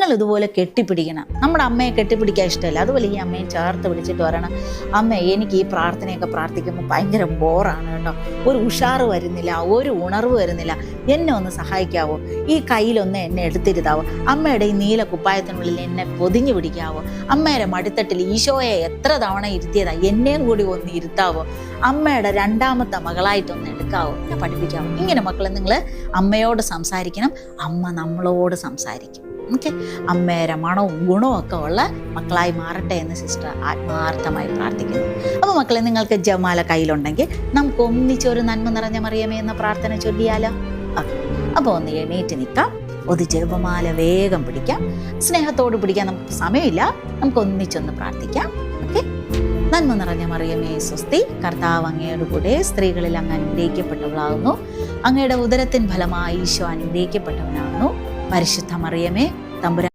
നിങ്ങൾ ഇതുപോലെ കെട്ടിപ്പിടിക്കണം. നമ്മുടെ അമ്മയെ കെട്ടിപ്പിടിക്കാൻ ഇഷ്ടമല്ല, അതുപോലെ ഈ അമ്മയെ ചേർത്ത് പിടിച്ചിട്ട് പറയണം, അമ്മ എനിക്ക് ഈ പ്രാർത്ഥനയൊക്കെ പ്രാർത്ഥിക്കുമ്പോൾ ഭയങ്കര ബോറാണ് കേട്ടോ, ഒരു ഉഷാറ് വരുന്നില്ല, ഒരു ഉണർവ് വരുന്നില്ല, എന്നെ ഒന്ന് സഹായിക്കാവോ, ഈ കയ്യിലൊന്ന് എന്നെ എടുത്തിരുതാവോ, അമ്മയുടെ ഈ നീല കുപ്പായത്തിനുള്ളിൽ എന്നെ പൊതിഞ്ഞു പിടിക്കാവോ, അമ്മയുടെ മടിത്തട്ടിൽ ഈശോയെ എത്ര തവണ ഇരുത്തിയതാ, എന്നെയും കൂടി ഒന്ന് ഇരുത്താവോ, അമ്മയുടെ രണ്ടാമത്തെ മകളായിട്ടൊന്ന് എടുക്കാവോ, എന്നെ പഠിപ്പിക്കാവോ. ഇങ്ങനെ മക്കളെ നിങ്ങൾ അമ്മയോട് സംസാരിക്കണം, അമ്മ നമ്മളോട് സംസാരിക്കും. ഓക്കെ, അമ്മയുടെ മണവും ഗുണവും ഒക്കെ ഉള്ള മക്കളായി മാറട്ടെ എന്ന് സിസ്റ്റർ ആത്മാർത്ഥമായി പ്രാർത്ഥിക്കുന്നു. അപ്പോൾ മക്കളെ, നിങ്ങൾക്ക് ജപമാല കയ്യിലുണ്ടെങ്കിൽ നമുക്ക് ഒന്നിച്ചൊരു നന്മ നിറഞ്ഞ മറിയമേ എന്ന പ്രാർത്ഥന ചൊല്ലിയാലോ? അപ്പോൾ ഒന്ന് എണീറ്റ് നിൽക്കാം, ഒരു ജപമാല വേഗം പിടിക്കാം, സ്നേഹത്തോട് പിടിക്കാൻ നമുക്ക് സമയമില്ല, നമുക്ക് ഒന്നിച്ചൊന്ന് പ്രാർത്ഥിക്കാം. ഓക്കെ. നന്മ നിറഞ്ഞ മറിയമേ സ്വസ്തി, കർത്താവ് അങ്ങയുടെ കൂടെ, സ്ത്രീകളിൽ അങ്ങ് അനുഗ്രഹിക്കപ്പെട്ടവളാകുന്നു, അങ്ങയുടെ ഉദരത്തിൻ ഫലമായി ഈശോ അനുഗ്രഹിക്കപ്പെട്ടവനാകുന്നു. പരിശുദ്ധ മറിയമേ തമ്പുരാ